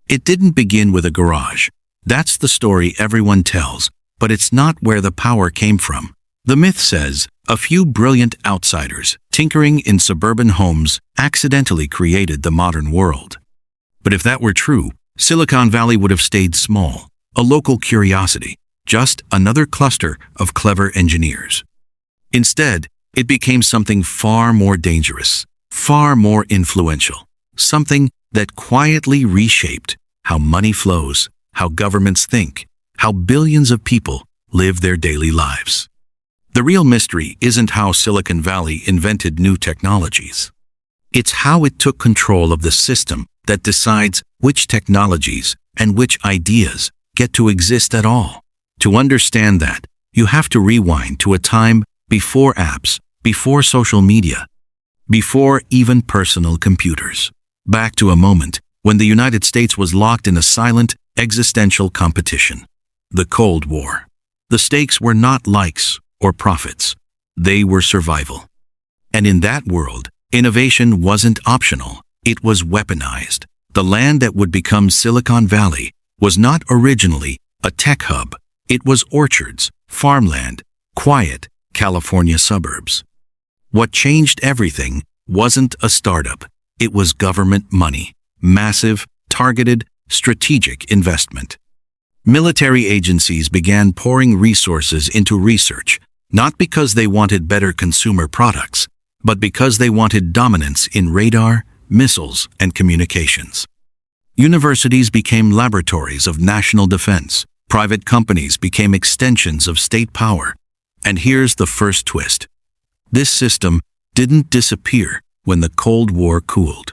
It didn't begin with a garage. That's the story everyone tells, but it's not where the power came from. The myth says a few brilliant outsiders tinkering in suburban homes accidentally created the modern world. But if that were true, Silicon Valley would have stayed small, a local curiosity, just another cluster of clever engineers. Instead, it became something far more dangerous, far more influential, something that quietly reshaped how money flows, how governments think, how billions of people live their daily lives. The real mystery isn't how Silicon Valley invented new technologies. It's how it took control of the system that decides which technologies and which ideas get to exist at all. To understand that, you have to rewind to a time before apps, before social media, before even personal computers. Back to a moment when the United States was locked in a silent, existential competition. The Cold War. The stakes were not likes or profits. They were survival. And in that world, innovation wasn't optional. It was weaponized. The land that would become Silicon Valley was not originally a tech hub. It was orchards, farmland, quiet California suburbs. What changed everything wasn't a startup. It was government money. Massive, targeted, strategic investment. Military agencies began pouring resources into research, not because they wanted better consumer products, but because they wanted dominance in radar, missiles, and communications. Universities became laboratories of national defense. Private companies became extensions of state power. And here's the first twist. This system didn't disappear when the Cold War cooled.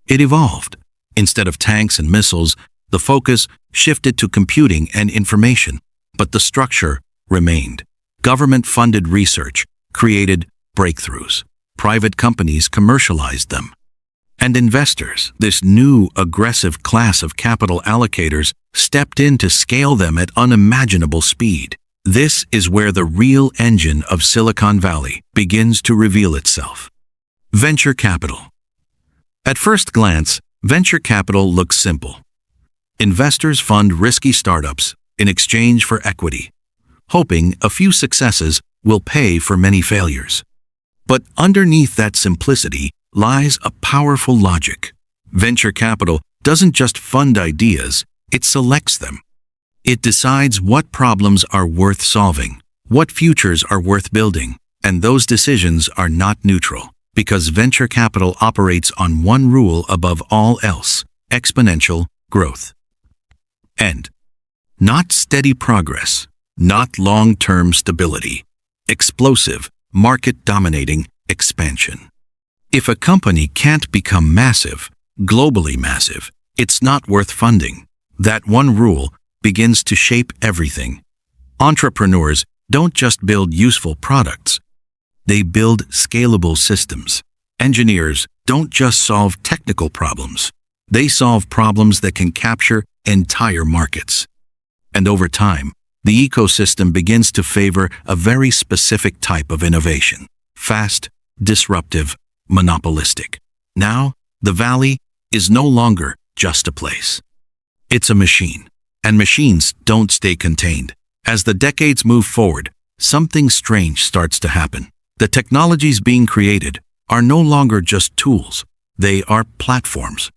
It evolved. Instead of tanks and missiles, the focus shifted to computing and information, but the structure remained. Government-funded research created breakthroughs. Private companies commercialized them. And investors, this new aggressive class of capital allocators, stepped in to scale them at unimaginable speed. This is where the real engine of Silicon Valley begins to reveal itself. Venture capital. At first glance, venture capital looks simple. Investors fund risky startups in exchange for equity, hoping a few successes will pay for many failures. But underneath that simplicity lies a powerful logic. Venture capital doesn't just fund ideas, it selects them. It decides what problems are worth solving, what futures are worth building, and those decisions are not neutral, because venture capital operates on one rule above all else: exponential growth. And not steady progress, not long-term stability, explosive, market-dominating expansion. If a company can't become massive, globally massive, it's not worth funding. That one rule begins to shape everything. Entrepreneurs don't just build useful products. They build scalable systems. Engineers don't just solve technical problems. They solve problems that can capture entire markets. And over time, the ecosystem begins to favor a very specific type of innovation: fast, disruptive, monopolistic. Now, the Valley is no longer just a place. It's a machine. And machines don't stay contained. As the decades move forward, something strange starts to happen. The technologies being created are no longer just tools. They are platforms.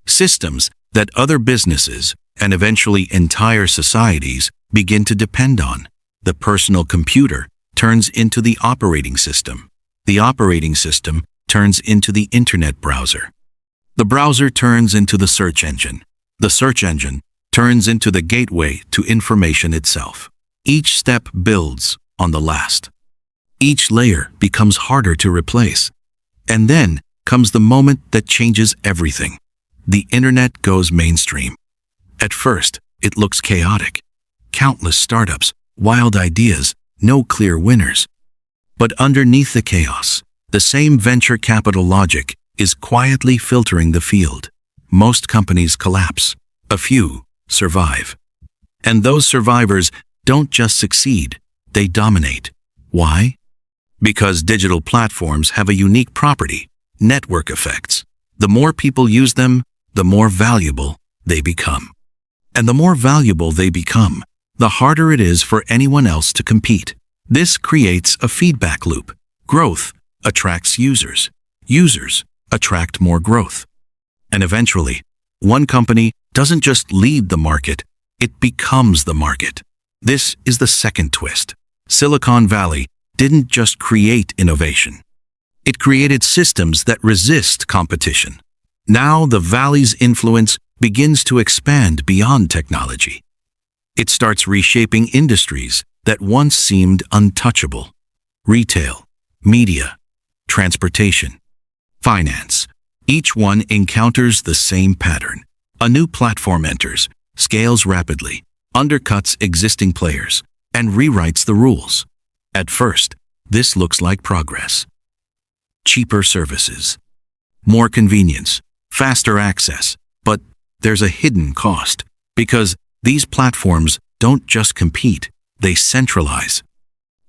Systems that other businesses, and eventually entire societies, begin to depend on. The personal computer turns into the operating system. The operating system turns into the internet browser. The browser turns into the search engine. The search engine turns into the gateway to information itself. Each step builds on the last. Each layer becomes harder to replace. And then comes the moment that changes everything. The internet goes mainstream. At first, it looks chaotic. Countless startups, wild ideas, no clear winners. But underneath the chaos, the same venture capital logic is quietly filtering the field. Most companies collapse. A few survive. And those survivors don't just succeed, they dominate. Why? Because digital platforms have a unique property: network effects. The more people use them, the more valuable they become. And the more valuable they become, the harder it is for anyone else to compete. This creates a feedback loop. Growth attracts users. Users attract more growth. And eventually, one company doesn't just lead the market, it becomes the market. This is the second twist. Silicon Valley didn't just create innovation. It created systems that resist competition. Now the Valley's influence begins to expand beyond technology. It starts reshaping industries that once seemed untouchable. Retail, media, transportation, finance. Each one encounters the same pattern. A new platform enters, scales rapidly, undercuts existing players, and rewrites the rules. At first, this looks like progress. Cheaper services, more convenience, faster access, but there's a hidden cost, because these platforms don't just compete, they centralize.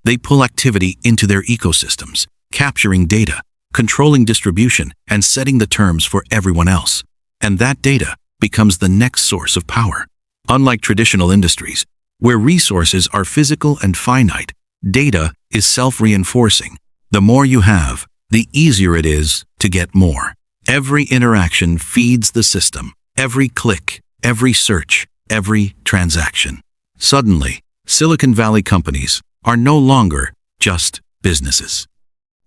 They pull activity into their ecosystems, capturing data, controlling distribution, and setting the terms for everyone else. And that data becomes the next source of power. Unlike traditional industries, where resources are physical and finite, data is self-reinforcing. The more you have, the easier it is to get more. Every interaction feeds the system. Every click, every search, every transaction. Suddenly, Silicon Valley companies are no longer just businesses.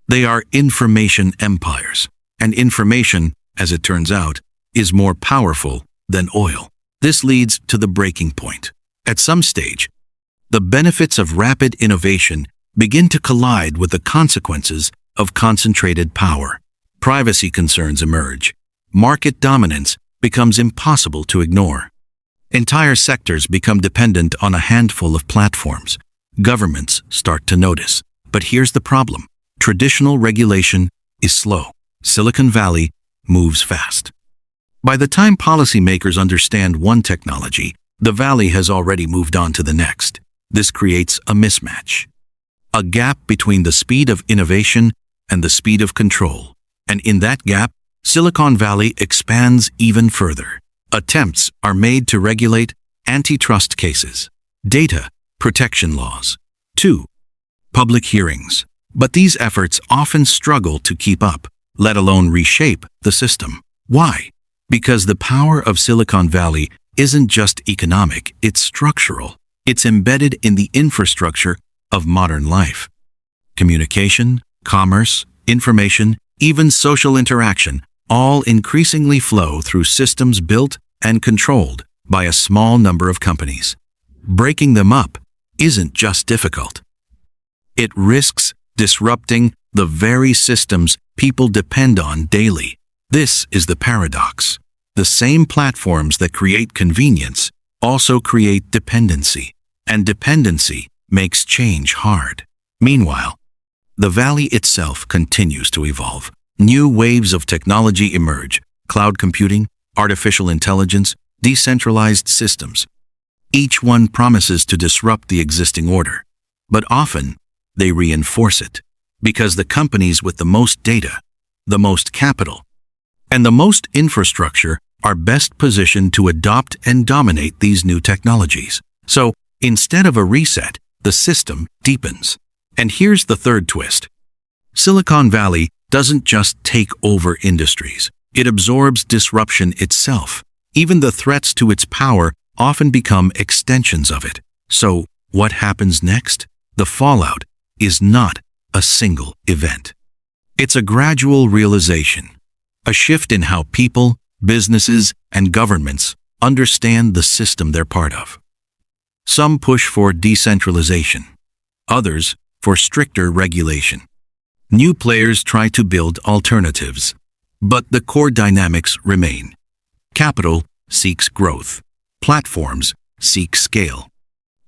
They are information empires, and information, as it turns out, is more powerful than oil. This leads to the breaking point. At some stage, the benefits of rapid innovation begin to collide with the consequences of concentrated power. Privacy concerns emerge. Market dominance becomes impossible to ignore. Entire sectors become dependent on a handful of platforms. Governments start to notice. But here's the problem. Traditional regulation is slow. Silicon Valley moves fast. By the time policymakers understand one technology, the Valley has already moved on to the next. This creates a mismatch. A gap between the speed of innovation and the speed of control. And in that gap, Silicon Valley expands even further. Attempts are made to regulate antitrust cases, data protection laws. 2. Public hearings. But these efforts often struggle to keep up, let alone reshape the system. Why? Because the power of Silicon Valley isn't just economic, it's structural. It's embedded in the infrastructure of modern life. Communication, commerce, information, even social interaction all increasingly flow through systems built and controlled by a small number of companies. Breaking them up isn't just difficult. It risks disrupting the very systems people depend on daily. This is the paradox. The same platforms that create convenience also create dependency, and dependency makes change hard. Meanwhile, the Valley itself continues to evolve. New waves of technology emerge: cloud computing, artificial intelligence, decentralized systems. Each one promises to disrupt the existing order, but often they reinforce it, because the companies with the most data, the most capital, and the most infrastructure are best positioned to adopt and dominate these new technologies. So, instead of a reset, the system deepens. And here's the third twist. Silicon Valley doesn't just take over industries. It absorbs disruption itself. Even the threats to its power often become extensions of it. So, what happens next? The fallout is not a single event. It's a gradual realization, a shift in how people, businesses, and governments understand the system they're part of. Some push for decentralization, others for stricter regulation. New players try to build alternatives, but the core dynamics remain. Capital seeks growth. Platforms seek scale.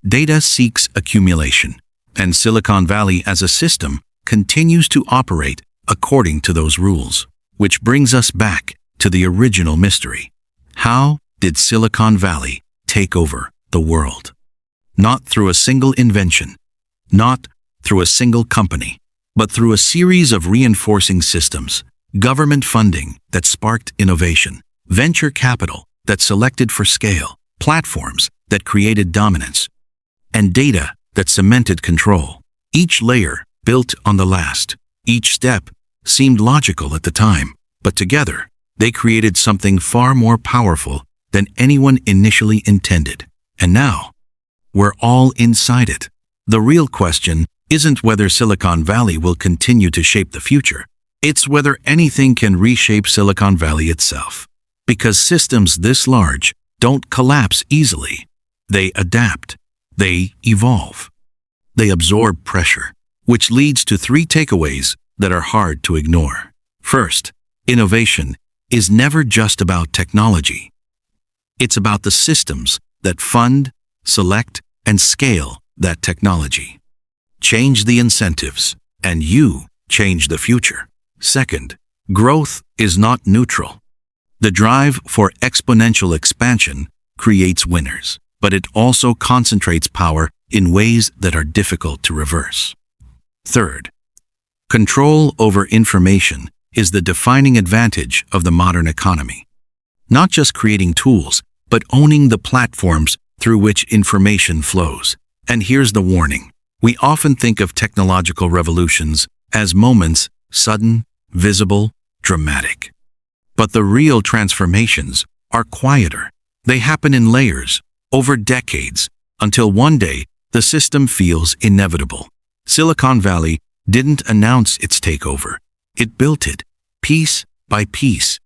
Data seeks accumulation. And Silicon Valley as a system continues to operate according to those rules. Which brings us back to the original mystery. How did Silicon Valley take over the world? Not through a single invention, not through a single company, but through a series of reinforcing systems, government funding that sparked innovation, venture capital that selected for scale, platforms that created dominance, and data that cemented control. Each layer built on the last. Each step seemed logical at the time, but together they created something far more powerful than anyone initially intended. And now, we're all inside it. The real question isn't whether Silicon Valley will continue to shape the future. It's whether anything can reshape Silicon Valley itself. Because systems this large don't collapse easily. They adapt. They evolve. They absorb pressure, which leads to 3 takeaways that are hard to ignore. First, innovation is never just about technology. It's about the systems that fund, select, and scale that technology. Change the incentives, and you change the future. Second, growth is not neutral. The drive for exponential expansion creates winners, but it also concentrates power in ways that are difficult to reverse. Third, control over information is the defining advantage of the modern economy. Not just creating tools, but owning the platforms through which information flows. And here's the warning. We often think of technological revolutions as moments, sudden, visible, dramatic. But the real transformations are quieter. They happen in layers, over decades, until one day the system feels inevitable. Silicon Valley didn't announce its takeover. It built it, piece by piece,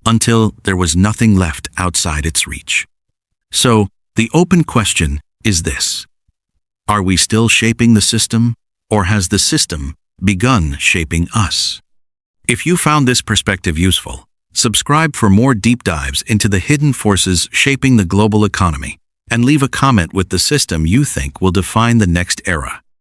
until there was nothing left outside its reach. So, the open question is this. Are we still shaping the system, or has the system begun shaping us? If you found this perspective useful, subscribe for more deep dives into the hidden forces shaping the global economy, and leave a comment with the system you think will define the next era.